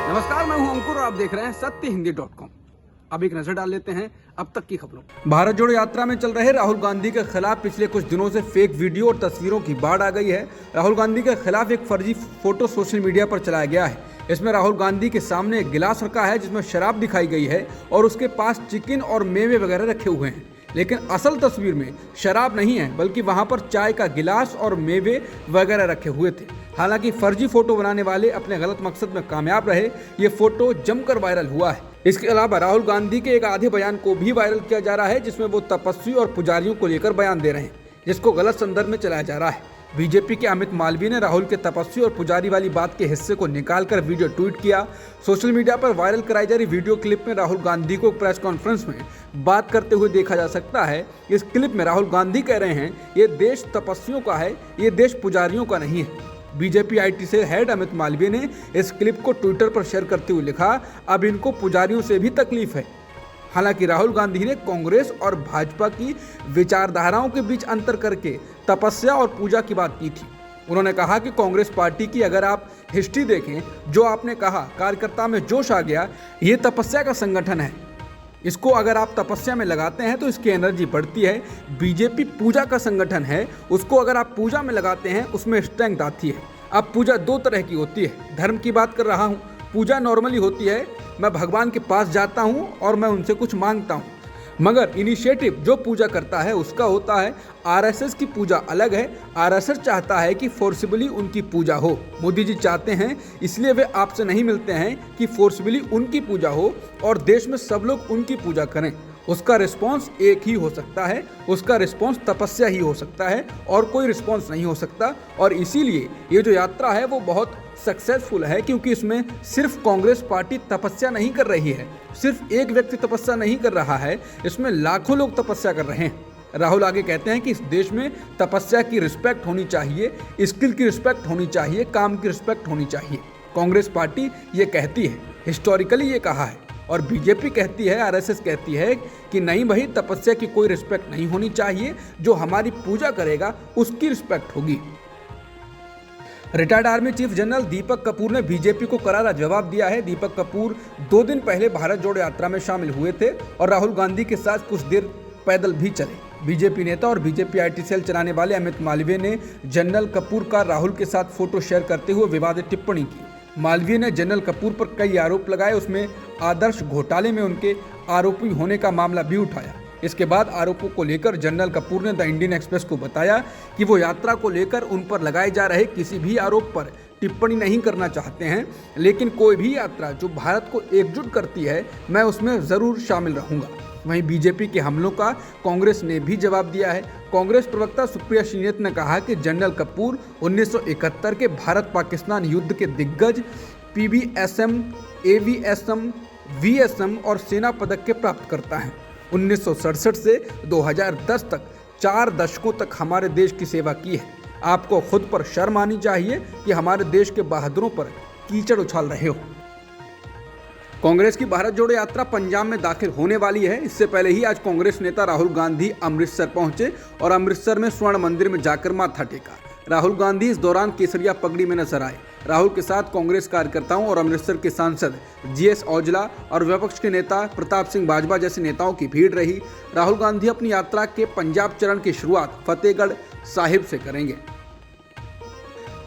नमस्कार, मैं हूं अंकुर और आप देख रहे हैं सत्यहिंदी.com। अब एक नजर डाल लेते हैं अब तक की खबरों। भारत जोड़ो यात्रा में चल रहे राहुल गांधी के खिलाफ पिछले कुछ दिनों से फेक वीडियो और तस्वीरों की बाढ़ आ गई है। राहुल गांधी के खिलाफ एक फर्जी फोटो सोशल मीडिया पर चलाया गया है। इसमें राहुल गांधी के सामने एक गिलास रखा है जिसमें शराब दिखाई गई है और उसके पास चिकन और मेवे वगैरह रखे हुए हैं, लेकिन असल तस्वीर में शराब नहीं है बल्कि वहां पर चाय का गिलास और मेवे वगैरह रखे हुए थे। हालांकि फर्जी फोटो बनाने वाले अपने गलत मकसद में कामयाब रहे। ये फोटो जमकर वायरल हुआ है। इसके अलावा राहुल गांधी के एक आधे बयान को भी वायरल किया जा रहा है जिसमें वो तपस्वी और पुजारियों को लेकर बयान दे रहे हैं, जिसको गलत संदर्भ में चलाया जा रहा है। बीजेपी के अमित मालवीय ने राहुल के तपस्वी और पुजारी वाली बात के हिस्से को निकालकर वीडियो ट्वीट किया। सोशल मीडिया पर वायरल कराई जा रही वीडियो क्लिप में राहुल गांधी को प्रेस कॉन्फ्रेंस में बात करते हुए देखा जा सकता है। इस क्लिप में राहुल गांधी कह रहे हैं, ये देश तपस्वियों का है, ये देश पुजारियों का नहीं है। BJP IT cell head Amit Malviya ने इस क्लिप को ट्विटर पर शेयर करते हुए लिखा, अब इनको पुजारियों से भी तकलीफ है। हालांकि राहुल गांधी ने कांग्रेस और भाजपा की विचारधाराओं के बीच अंतर करके तपस्या और पूजा की बात की थी। उन्होंने कहा कि कांग्रेस पार्टी की अगर आप हिस्ट्री देखें, जो आपने कहा कार्यकर्ता में जोश आ गया, ये तपस्या का संगठन है। इसको अगर आप तपस्या में लगाते हैं तो इसकी एनर्जी बढ़ती है। बीजेपी पूजा का संगठन है, उसको अगर आप पूजा में लगाते हैं उसमें स्ट्रेंथ आती है। अब पूजा दो तरह की होती है, धर्म की बात कर रहा हूँ। पूजा नॉर्मली होती है, मैं भगवान के पास जाता हूँ और मैं उनसे कुछ मांगता हूँ, मगर इनिशिएटिव जो पूजा करता है उसका होता है। आरएसएस की पूजा अलग है। आरएसएस चाहता है कि फोर्सिबली उनकी पूजा हो। मोदी जी चाहते हैं, इसलिए वे आपसे नहीं मिलते हैं कि फोर्सिबली उनकी पूजा हो और देश में सब लोग उनकी पूजा करें। उसका रिस्पॉन्स एक ही हो सकता है, उसका रिस्पॉन्स तपस्या ही हो सकता है और कोई रिस्पॉन्स नहीं हो सकता। और इसीलिए ये जो यात्रा है वो बहुत सक्सेसफुल है, क्योंकि इसमें सिर्फ कांग्रेस पार्टी तपस्या नहीं कर रही है, सिर्फ एक व्यक्ति तपस्या नहीं कर रहा है, इसमें लाखों लोग तपस्या कर रहे हैं। राहुल आगे कहते हैं कि इस देश में तपस्या की रिस्पेक्ट होनी चाहिए, स्किल की रिस्पेक्ट होनी चाहिए, काम की रिस्पेक्ट होनी चाहिए। कांग्रेस पार्टी ये कहती है, हिस्टोरिकली ये कहा है, और बीजेपी कहती है, आरएसएस कहती है कि नहीं भाई, तपस्या की कोई रिस्पेक्ट नहीं होनी चाहिए, जो हमारी पूजा करेगा उसकी रिस्पेक्ट होगी। Retired army chief general Deepak Kapoor ने बीजेपी को करारा जवाब दिया है। दीपक कपूर 2 दिन पहले भारत जोड़ो यात्रा में शामिल हुए थे और राहुल गांधी के साथ कुछ देर पैदल भी चले। बीजेपी नेता और बीजेपी आईटी सेल चलाने वाले अमित मालवीय ने जनरल कपूर का राहुल के साथ फोटो शेयर करते हुए विवादित टिप्पणी की। मालवीय ने जनरल कपूर पर कई आरोप लगाए, उसमें आदर्श घोटाले में उनके आरोपी होने का मामला भी उठाया। इसके बाद आरोपों को लेकर जनरल कपूर ने द इंडियन एक्सप्रेस को बताया कि वो यात्रा को लेकर उन पर लगाए जा रहे किसी भी आरोप पर टिप्पणी नहीं करना चाहते हैं, लेकिन कोई भी यात्रा जो भारत को एकजुट करती है मैं उसमें ज़रूर शामिल रहूंगा। वहीं बीजेपी के हमलों का कांग्रेस ने भी जवाब दिया है। कांग्रेस प्रवक्ता सुप्रिया श्रीनेत ने कहा कि जनरल कपूर 1971 के भारत पाकिस्तान युद्ध के दिग्गज, पीवीएसएम, एवीएसएम, वीएसएम और सेना पदक के प्राप्तकर्ता हैं। 1967 से 2010 तक 4 दशकों तक हमारे देश की सेवा की है। आपको खुद पर शर्म आनी चाहिए कि हमारे देश के बहादुरों पर कीचड़ उछाल रहे हो। कांग्रेस की भारत जोड़ो यात्रा पंजाब में दाखिल होने वाली है। इससे पहले ही आज कांग्रेस नेता राहुल गांधी अमृतसर पहुंचे और अमृतसर में स्वर्ण मंदिर में जाकर माथा टेका। राहुल गांधी इस दौरान केसरिया पगड़ी में नजर आए। राहुल के साथ कांग्रेस कार्यकर्ताओं और अमृतसर के सांसद जीएस औजला और विपक्ष के नेता प्रताप सिंह बाजवा जैसे नेताओं की भीड़ रही। राहुल गांधी अपनी यात्रा के पंजाब चरण की शुरुआत फतेहगढ़ साहिब से करेंगे।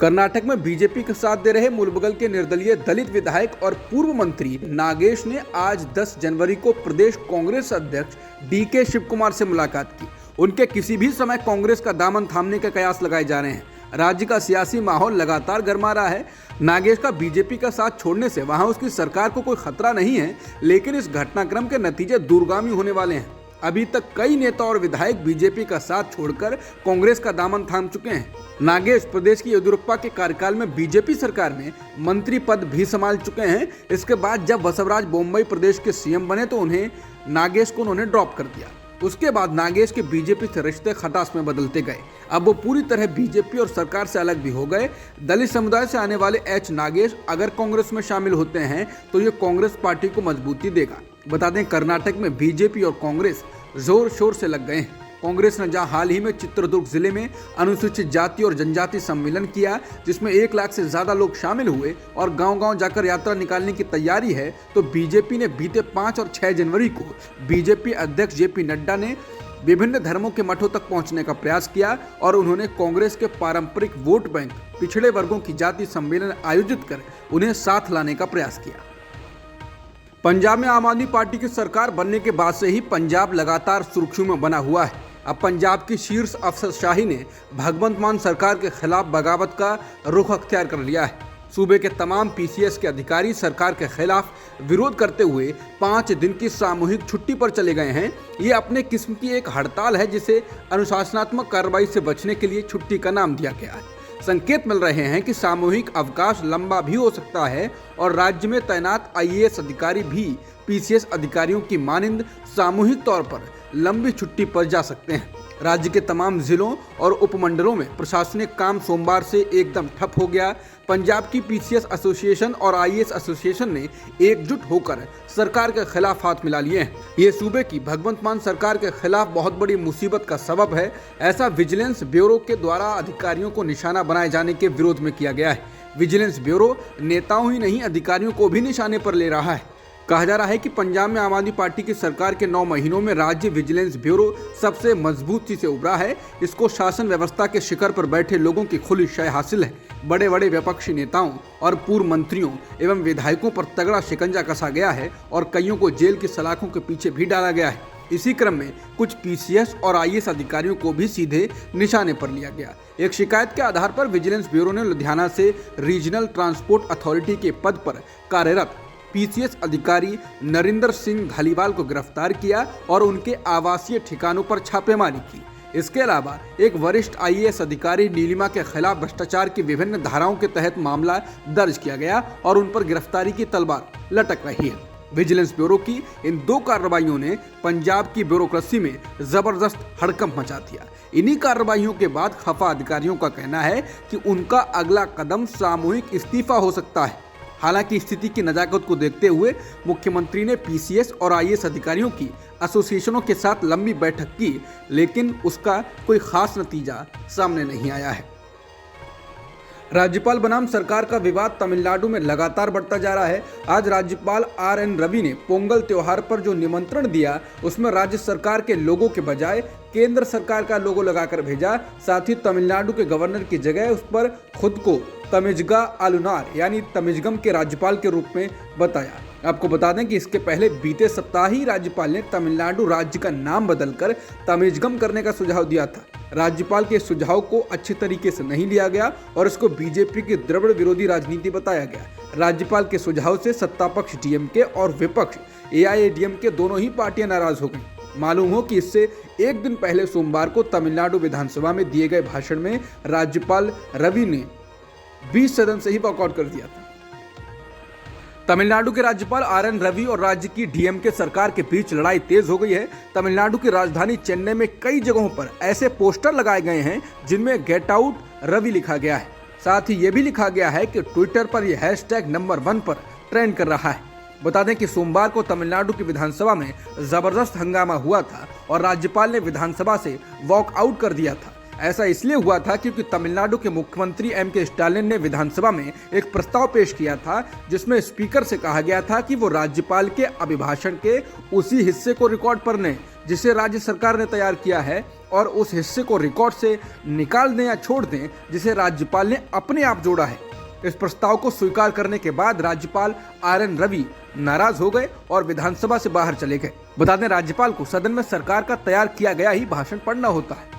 कर्नाटक में बीजेपी का साथ दे रहे मुलबगल के निर्दलीय दलित विधायक और पूर्व मंत्री नागेश ने आज 10 जनवरी को प्रदेश कांग्रेस अध्यक्ष डीके शिव कुमार से मुलाकात की। उनके किसी भी समय कांग्रेस का दामन थामने के कयास लगाए जा रहे हैं। राज्य का सियासी माहौल लगातार गर्मा रहा है। नागेश का बीजेपी का साथ छोड़ने से वहां उसकी सरकार को कोई खतरा नहीं है, लेकिन इस घटनाक्रम के नतीजे दूरगामी होने वाले हैं। अभी तक कई नेता और विधायक बीजेपी का साथ छोड़कर कांग्रेस का दामन थाम चुके हैं। नागेश प्रदेश की येदियुरप्पा के कार्यकाल में बीजेपी सरकार में मंत्री पद भी संभाल चुके हैं। इसके बाद जब बसवराज बोम्मई प्रदेश के सीएम बने तो नागेश को उन्होंने ड्रॉप कर दिया। उसके बाद नागेश के बीजेपी से रिश्ते खटास में बदलते गए। अब वो पूरी तरह बीजेपी और सरकार से अलग भी हो गए। दलित समुदाय से आने वाले एच नागेश अगर कांग्रेस में शामिल होते हैं तो ये कांग्रेस पार्टी को मजबूती देगा। बता दें, कर्नाटक में बीजेपी और कांग्रेस जोर शोर से लग गए हैं। कांग्रेस ने जहां हाल ही में चित्रदुर्ग जिले में अनुसूचित जाति और जनजाति सम्मेलन किया, जिसमें 1 लाख से ज्यादा लोग शामिल हुए और गांव-गांव जाकर यात्रा निकालने की तैयारी है, तो बीजेपी ने बीते 5 और 6 जनवरी को बीजेपी अध्यक्ष जेपी नड्डा ने विभिन्न धर्मों के मठों तक पहुंचने का प्रयास किया और उन्होंने कांग्रेस के पारंपरिक वोट बैंक पिछड़े वर्गों की जाति सम्मेलन आयोजित कर उन्हें साथ लाने का प्रयास किया। पंजाब में आम आदमी पार्टी की सरकार बनने के बाद से ही पंजाब लगातार सुर्खियों में बना हुआ है। अब पंजाब की शीर्ष अफसरशाही ने भगवंत मान सरकार के खिलाफ बगावत का रुख अख्तियार कर लिया है। सूबे के तमाम पीसीएस के अधिकारी सरकार के खिलाफ विरोध करते हुए 5 दिन की सामूहिक छुट्टी पर चले गए हैं। ये अपने किस्म की एक हड़ताल है जिसे अनुशासनात्मक कार्रवाई से बचने के लिए छुट्टी का नाम दिया गया है। संकेत मिल रहे हैं कि सामूहिक अवकाश लंबा भी हो सकता है और राज्य में तैनात आईएएस अधिकारी भी पीसीएस अधिकारियों की मानिंद सामूहिक तौर पर लंबी छुट्टी पर जा सकते हैं। राज्य के तमाम जिलों और उपमंडलों में प्रशासनिक काम सोमवार से एकदम ठप हो गया। पंजाब की पीसीएस एसोसिएशन और आईएएस एसोसिएशन ने एकजुट होकर सरकार के खिलाफ हाथ मिला लिए हैं। ये सूबे की भगवंत मान सरकार के खिलाफ बहुत बड़ी मुसीबत का सबब है। ऐसा विजिलेंस ब्यूरो के द्वारा अधिकारियों को निशाना बनाए जाने के विरोध में किया गया है। विजिलेंस ब्यूरो नेताओं ही नहीं अधिकारियों को भी निशाने पर ले रहा है। कहा जा रहा है कि पंजाब में आम आदमी पार्टी की सरकार के 9 महीनों में राज्य विजिलेंस ब्यूरो सबसे मजबूती से उभरा है। इसको शासन व्यवस्था के शिखर पर बैठे लोगों की खुली शय हासिल है। बड़े बड़े विपक्षी नेताओं और पूर्व मंत्रियों एवं विधायकों पर तगड़ा शिकंजा कसा गया है और कईयों को जेल की सलाखों के पीछे भी डाला गया है। इसी क्रम में कुछ पीसीएस और आईएएस अधिकारियों को भी सीधे निशाने पर लिया गया। एक शिकायत के आधार पर विजिलेंस ब्यूरो ने लुधियाना से रीजनल ट्रांसपोर्ट अथॉरिटी के पद पर कार्यरत पीसीएस अधिकारी नरिंदर सिंह धालीवाल को गिरफ्तार किया और उनके आवासीय ठिकानों पर छापेमारी की। इसके अलावा एक वरिष्ठ आईएएस अधिकारी नीलिमा के खिलाफ भ्रष्टाचार की विभिन्न धाराओं के तहत मामला दर्ज किया गया और उन पर गिरफ्तारी की तलवार लटक रही है। विजिलेंस ब्यूरो की इन 2 कार्रवाइयों ने पंजाब की ब्यूरोक्रेसी में जबरदस्त हड़कंप मचा दिया। इन्हीं कार्रवाइयों के बाद खफा अधिकारियों का कहना है कि उनका अगला कदम सामूहिक इस्तीफा हो सकता है। हालांकि स्थिति की नजाकत को देखते हुए मुख्यमंत्री ने पीसीएस और आईएएस अधिकारियों की एसोसिएशनों के साथ लंबी बैठक की, लेकिन उसका कोई खास नतीजा सामने नहीं आया है। राज्यपाल बनाम सरकार का विवाद तमिलनाडु में लगातार बढ़ता जा रहा है। आज राज्यपाल RN रवि ने पोंगल त्योहार पर जो निमंत्रण दिया उसमें राज्य सरकार के लोगों के बजाय केंद्र सरकार का लोगो लगाकर भेजा। साथ ही तमिलनाडु के गवर्नर की जगह उस पर खुद को तमिजगा आलुनार यानी तमिजगम के राज्यपाल के रूप में बताया। आपको बता दें कि इसके पहले बीते सप्ताह ही राज्यपाल ने तमिलनाडु राज्य का नाम बदलकर तमिजगम करने का सुझाव दिया था। राज्यपाल के सुझाव को अच्छी तरीके से नहीं लिया गया और इसको बीजेपी की द्रविड़ विरोधी राजनीति बताया गया। राज्यपाल के सुझाव से सत्ता पक्ष डीएमके और विपक्ष AIADMK दोनों ही पार्टियां नाराज हो गई। मालूम हो कि इससे एक दिन पहले सोमवार को तमिलनाडु विधानसभा में दिए गए भाषण में राज्यपाल रवि ने 20 सदन से ही वॉकआउट कर दिया था। तमिलनाडु के राज्यपाल RN रवि और राज्य की DMK सरकार के बीच लड़ाई तेज हो गई है। तमिलनाडु की राजधानी चेन्नई में कई जगहों पर ऐसे पोस्टर लगाए गए हैं जिनमें गेट आउट रवि लिखा गया है। साथ ही ये भी लिखा गया है कि ट्विटर पर यह हैशटैग नंबर 1 पर ट्रेंड कर रहा है। बता दें कि सोमवार को तमिलनाडु की विधानसभा में जबरदस्त हंगामा हुआ था और राज्यपाल ने विधानसभा से वॉकआउट कर दिया था। ऐसा इसलिए हुआ था क्योंकि तमिलनाडु के मुख्यमंत्री MK स्टालिन ने विधानसभा में एक प्रस्ताव पेश किया था जिसमें स्पीकर से कहा गया था कि वो राज्यपाल के अभिभाषण के उसी हिस्से को रिकॉर्ड पर लें जिसे राज्य सरकार ने तैयार किया है और उस हिस्से को रिकॉर्ड से निकाल दें या छोड़ दें जिसे राज्यपाल ने अपने आप जोड़ा है। इस प्रस्ताव को स्वीकार करने के बाद राज्यपाल RN रवि नाराज हो गए और विधानसभा से बाहर चले गए। बता दें राज्यपाल को सदन में सरकार का तैयार किया गया ही भाषण पढ़ना होता है।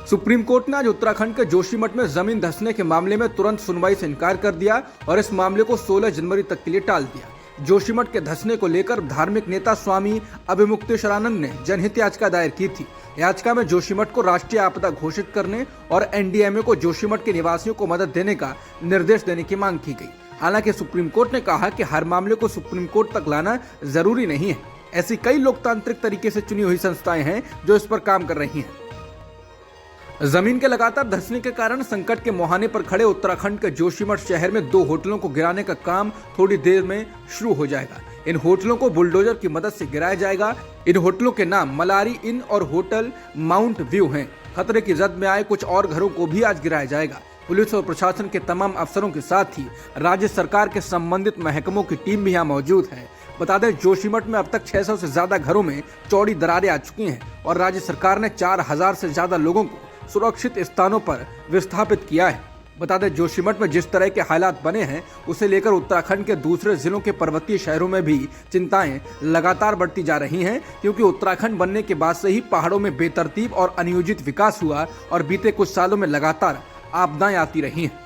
सुप्रीम कोर्ट ने आज उत्तराखंड के जोशीमठ में जमीन धंसने के मामले में तुरंत सुनवाई से इनकार कर दिया और इस मामले को 16 जनवरी तक के लिए टाल दिया। जोशीमठ के धंसने को लेकर धार्मिक नेता स्वामी अभिमुक्तेश्वरानंद ने जनहित याचिका दायर की थी। याचिका में जोशीमठ को राष्ट्रीय आपदा घोषित करने और NDMA को जोशीमठ के निवासियों को मदद देने का निर्देश देने की मांग की गई। हालांकि सुप्रीम कोर्ट ने कहा कि हर मामले को सुप्रीम कोर्ट तक लाना जरूरी नहीं है। ऐसी कई लोकतांत्रिक तरीके से चुनी हुई संस्थाएं हैं जो इस पर काम कर रही हैं। जमीन के लगातार धंसने के कारण संकट के मुहाने पर खड़े उत्तराखंड के जोशीमठ शहर में 2 होटलों को गिराने का काम थोड़ी देर में शुरू हो जाएगा। इन होटलों को बुलडोजर की मदद से गिराया जाएगा। इन होटलों के नाम मलारी इन और होटल माउंट व्यू हैं। खतरे की जद में आए कुछ और घरों को भी आज गिराया जाएगा। पुलिस और प्रशासन के तमाम अफसरों के साथ ही राज्य सरकार के संबंधित महकमों की टीम भी यहाँ मौजूद है। बता दें, जोशीमठ में अब तक 600 से ज्यादा घरों में चौड़ी दरारें आ चुकी हैं और राज्य सरकार ने 4000 से ज्यादा लोगों को सुरक्षित स्थानों पर विस्थापित किया है। बता दें, जोशीमठ में जिस तरह के हालात बने हैं उसे लेकर उत्तराखंड के दूसरे जिलों के पर्वतीय शहरों में भी चिंताएं लगातार बढ़ती जा रही हैं, क्योंकि उत्तराखंड बनने के बाद से ही पहाड़ों में बेतरतीब और अनियोजित विकास हुआ और बीते कुछ सालों में लगातार आपदाएं आती रही हैं।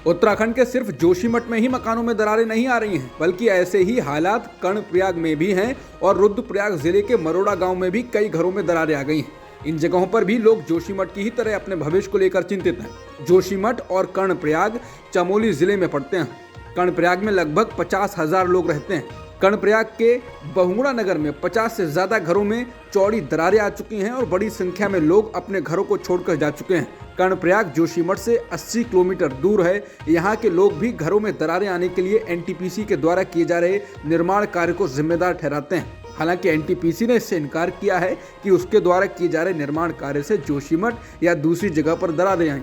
उत्तराखंड के सिर्फ जोशीमठ में ही मकानों में दरारें नहीं आ रही हैं, बल्कि ऐसे ही हालात कर्णप्रयाग में भी हैं और रुद्रप्रयाग जिले के मरोड़ा गांव में भी कई घरों में दरारें आ गई हैं। इन जगहों पर भी लोग जोशीमठ की ही तरह अपने भविष्य को लेकर चिंतित हैं। जोशीमठ और कर्णप्रयाग चमोली जिले में पड़ते हैं। कर्णप्रयाग में लगभग 50,000 लोग रहते हैं। कर्णप्रयाग के बहुगुणा नगर में 50 से ज्यादा घरों में चौड़ी दरारें आ चुकी हैं और बड़ी संख्या में लोग अपने घरों को छोड़कर जा चुके हैं। कर्णप्रयाग जोशीमठ से 80 किलोमीटर दूर है। यहाँ के लोग भी घरों में दरारें आने के लिए एनटीपीसी के द्वारा किए जा रहे निर्माण कार्य को जिम्मेदार ठहराते हैं। हालांकि एनटीपीसी ने इससे इनकार किया है कि उसके द्वारा किए जा रहे निर्माण कार्य से जोशीमठ या दूसरी जगह पर दरारें आएं।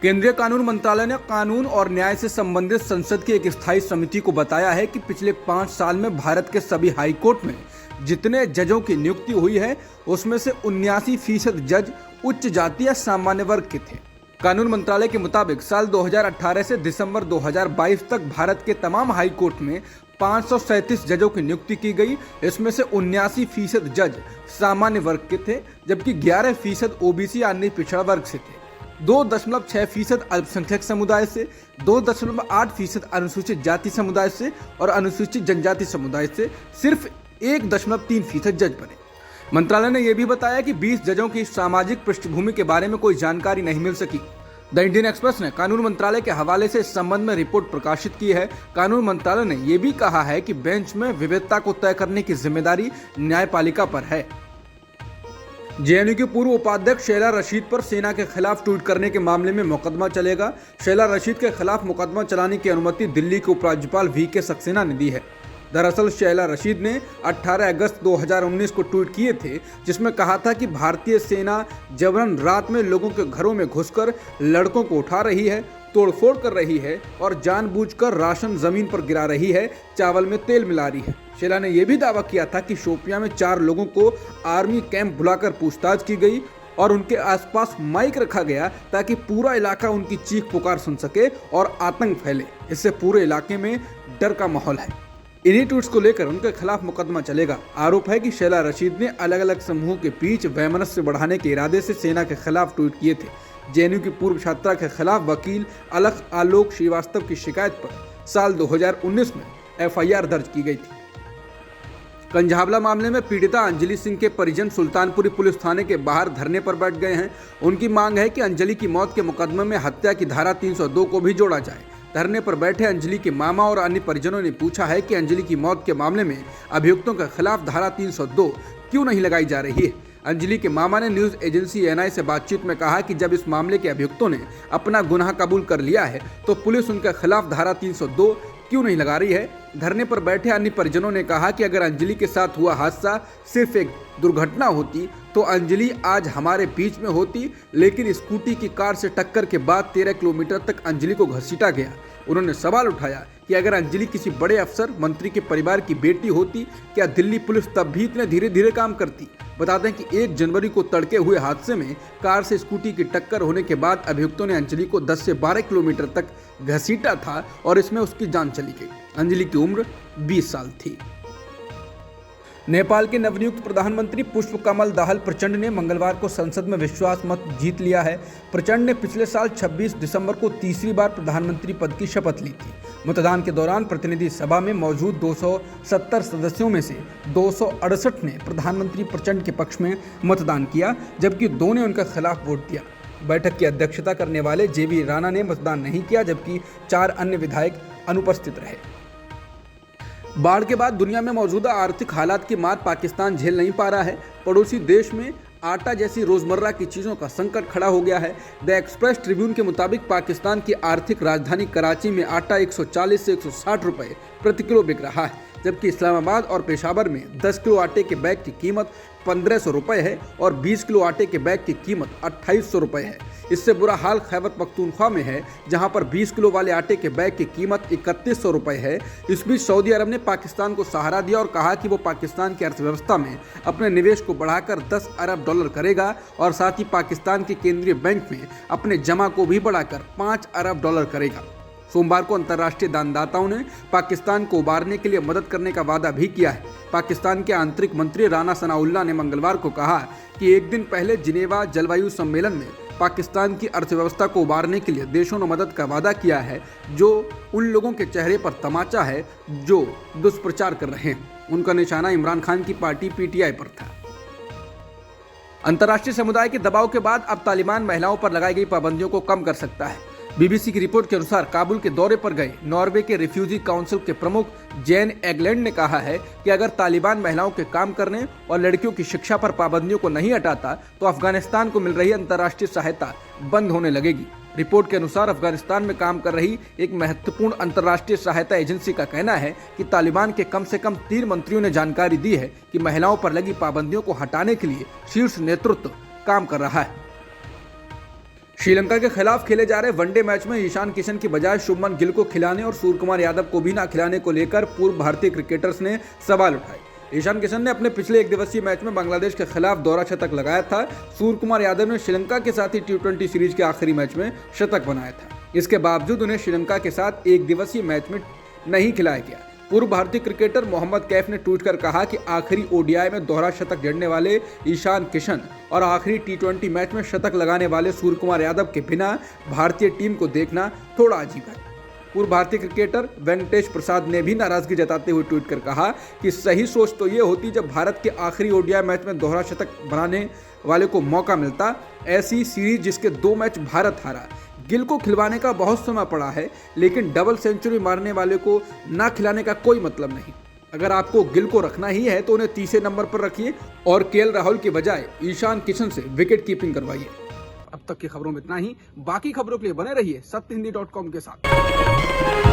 केंद्रीय कानून मंत्रालय ने कानून और न्याय से संबंधित संसद की एक स्थायी समिति को बताया है कि पिछले 5 साल में भारत के सभी हाई कोर्ट में जितने जजों की नियुक्ति हुई है उसमें से 79% जज उच्च जाति या सामान्य वर्ग के थे। कानून मंत्रालय के मुताबिक साल 2018 से दिसंबर 2022 तक भारत के तमाम हाई कोर्ट में 537 जजों की नियुक्ति की गई। इसमें से 79% जज सामान्य वर्ग के थे, जबकि 11% ओबीसी यानी पिछड़ा वर्ग से थे, 2.6% अल्पसंख्यक समुदाय से, 2.8% अनुसूचित जाति समुदाय से और अनुसूचित जनजाति समुदाय से सिर्फ 1.3% जज बने। मंत्रालय ने यह भी बताया कि 20 जजों की सामाजिक पृष्ठभूमि के बारे में कोई जानकारी नहीं मिल सकी। द इंडियन एक्सप्रेस ने कानून मंत्रालय के हवाले से इस संबंध में रिपोर्ट प्रकाशित की है। कानून मंत्रालय ने यह भी कहा है कि बेंच में विविधता को तय करने की जिम्मेदारी न्यायपालिका पर है। जेएनयू की पूर्व उपाध्यक्ष शैला रशीद पर सेना के खिलाफ ट्वीट करने के मामले में मुकदमा चलेगा। शैला रशीद के खिलाफ मुकदमा चलाने की अनुमति दिल्ली के उपराज्यपाल वीके सक्सेना ने दी है। दरअसल शैला रशीद ने 18 अगस्त 2019 को ट्वीट किए थे, जिसमें कहा था कि भारतीय सेना जबरन रात में लोगों के घरों में घुसकर लड़कों को उठा रही है, तोड़फोड़ कर रही है और जानबूझकर राशन जमीन पर गिरा रही है, चावल में तेल मिला रही है। शैला ने यह भी दावा किया था कि शोपियां में 4 लोगों को आर्मी कैंप बुलाकर पूछताछ की गई और उनके आसपास माइक रखा गया ताकि पूरा इलाका उनकी चीख पुकार सुन सके और आतंक फैले। इससे पूरे इलाके में डर का माहौल है। इन्हीं ट्वीट्स को लेकर उनके खिलाफ मुकदमा चलेगा। आरोप है कि शैला रशीद ने अलग अलग समूहों के बीच वैमनस्य बढ़ाने के इरादे से सेना के खिलाफ ट्वीट किए थे। जेएनयू की पूर्व छात्रा के खिलाफ वकील अलख आलोक श्रीवास्तव की शिकायत पर साल 2019 में एफआईआर दर्ज की गई थी। कंझावला मामले में पीड़िता अंजलि सिंह के परिजन सुल्तानपुरी पुलिस थाने के बाहर धरने पर बैठ गए हैं। उनकी मांग है कि अंजलि की मौत के मुकदमे में हत्या की धारा 302 को भी जोड़ा जाए। धरने पर बैठे अंजलि के मामा और अन्य परिजनों ने पूछा है कि अंजलि की मौत के मामले में अभियुक्तों के खिलाफ धारा 302 क्यों नहीं लगाई जा रही है। अंजलि के मामा ने न्यूज एजेंसी एएनआई से बातचीत में कहा कि जब इस मामले के अभियुक्तों ने अपना गुनाह कबूल कर लिया है तो पुलिस उनके खिलाफ धारा 302 क्यों नहीं लगा रही है। धरने पर बैठे अन्य परिजनों ने कहा कि अगर अंजलि के साथ हुआ हादसा सिर्फ एक दुर्घटना होती तो अंजलि आज हमारे बीच में होती, लेकिन स्कूटी की कार से टक्कर के बाद 13 किलोमीटर तक अंजलि को घसीटा गया। उन्होंने सवाल उठाया कि अगर अंजलि किसी बड़े अफसर मंत्री के परिवार की बेटी होती, क्या दिल्ली पुलिस तब भी इतने धीरे धीरे काम करती। बता दें कि 1 जनवरी को तड़के हुए हादसे में कार से स्कूटी की टक्कर होने के बाद अभियुक्तों ने अंजलि को 10 से 12 किलोमीटर तक घसीटा था और इसमें उसकी जान चली गई। अंजलि की उम्र 20 साल थी। नेपाल के नवनियुक्त प्रधानमंत्री पुष्पकमल दाहाल प्रचंड ने मंगलवार को संसद में विश्वास मत जीत लिया है। प्रचंड ने पिछले साल 26 दिसंबर को तीसरी बार प्रधानमंत्री पद की शपथ ली थी। मतदान के दौरान प्रतिनिधि सभा में मौजूद 270 सदस्यों में से 268 ने प्रधानमंत्री प्रचंड के पक्ष में मतदान किया, जबकि 2 ने उनके खिलाफ वोट दिया। बैठक की अध्यक्षता करने वाले जेवी राणा ने मतदान नहीं किया, जबकि 4 अन्य विधायक अनुपस्थित रहे। बाढ़ के बाद दुनिया में मौजूदा आर्थिक हालात की मार पाकिस्तान झेल नहीं पा रहा है। पड़ोसी देश में आटा जैसी रोजमर्रा की चीजों का संकट खड़ा हो गया है। द एक्सप्रेस ट्रिब्यून के मुताबिक पाकिस्तान की आर्थिक राजधानी कराची में आटा 140 से 160 रुपए प्रति किलो बिक रहा है, जबकि इस्लामाबाद और पेशावर में 10 किलो आटे के बैग की कीमत 1500 रुपए है और 20 किलो आटे के बैग की कीमत 2800 रुपए है। इससे बुरा हाल खैबर पख्तूनख्वा में है, जहां पर 20 किलो वाले आटे के बैग की कीमत 3100 रुपए है। इस बीच सऊदी अरब ने पाकिस्तान को सहारा दिया और कहा कि वो पाकिस्तान की अर्थव्यवस्था में अपने निवेश को बढ़ाकर 10 अरब डॉलर करेगा और साथ ही पाकिस्तान के केंद्रीय बैंक में अपने जमा को भी बढ़ाकर 5 अरब डॉलर करेगा। सोमवार को अंतर्राष्ट्रीय दानदाताओं ने पाकिस्तान को उबारने के लिए मदद करने का वादा भी किया है। पाकिस्तान के आंतरिक मंत्री राना सनाउल्लाह ने मंगलवार को कहा कि एक दिन पहले जिनेवा जलवायु सम्मेलन में पाकिस्तान की अर्थव्यवस्था को उबारने के लिए देशों ने मदद का वादा किया है, जो उन लोगों के चेहरे पर तमाचा है जो दुष्प्रचार कर रहे हैं। उनका निशाना इमरान खान की पार्टी पीटीआई पर था। अंतर्राष्ट्रीय समुदाय के दबाव के बाद अब तालिबान महिलाओं पर लगाई गई पाबंदियों को कम कर सकता है। बीबीसी की रिपोर्ट के अनुसार काबुल के दौरे पर गए नॉर्वे के रिफ्यूजी काउंसिल के प्रमुख जेन एगलैंड ने कहा है कि अगर तालिबान महिलाओं के काम करने और लड़कियों की शिक्षा पर पाबंदियों को नहीं हटाता तो अफगानिस्तान को मिल रही अंतर्राष्ट्रीय सहायता बंद होने लगेगी। रिपोर्ट के अनुसार अफगानिस्तान में काम कर रही एक महत्वपूर्ण अंतर्राष्ट्रीय सहायता एजेंसी का कहना है कि तालिबान के कम से कम 3 मंत्रियों ने जानकारी दी है कि महिलाओं पर लगी पाबंदियों को हटाने के लिए शीर्ष नेतृत्व काम कर रहा है। श्रीलंका के खिलाफ खेले जा रहे वनडे मैच में ईशान किशन की बजाय शुभमन गिल को खिलाने और सूर्यकुमार यादव को भी ना खिलाने को लेकर पूर्व भारतीय क्रिकेटर्स ने सवाल उठाए। ईशान किशन ने अपने पिछले एक दिवसीय मैच में बांग्लादेश के खिलाफ दोहरा शतक लगाया था। सूर्यकुमार यादव ने श्रीलंका के साथ ही T20 सीरीज के आखिरी मैच में शतक बनाया था। इसके बावजूद उन्हें श्रीलंका के साथ एक दिवसीय मैच में नहीं खिलाया गया। पूर्व भारतीय क्रिकेटर मोहम्मद कैफ ने ट्वीट कर कहा कि आखिरी ओडीआई में दोहरा शतक जड़ने वाले ईशान किशन और आखिरी T20 मैच में शतक लगाने वाले सूर्यकुमार यादव के बिना भारतीय टीम को देखना थोड़ा अजीब है। पूर्व भारतीय क्रिकेटर वेंकटेश प्रसाद ने भी नाराजगी जताते हुए ट्वीट कर कहा कि सही सोच तो ये होती जब भारत के आखिरी ओडीआई मैच में दोहरा शतक बनाने वाले को मौका मिलता। ऐसी सीरीज जिसके 2 मैच भारत हारा। गिल को खिलवाने का बहुत समय पड़ा है, लेकिन डबल सेंचुरी मारने वाले को ना खिलाने का कोई मतलब नहीं। अगर आपको गिल को रखना ही है तो उन्हें तीसरे नंबर पर रखिए और केएल राहुल की बजाय ईशान किशन से विकेट कीपिंग करवाइए। अब तक की खबरों में इतना ही। बाकी खबरों के लिए बने रहिए सत्यहिंदी.com के साथ।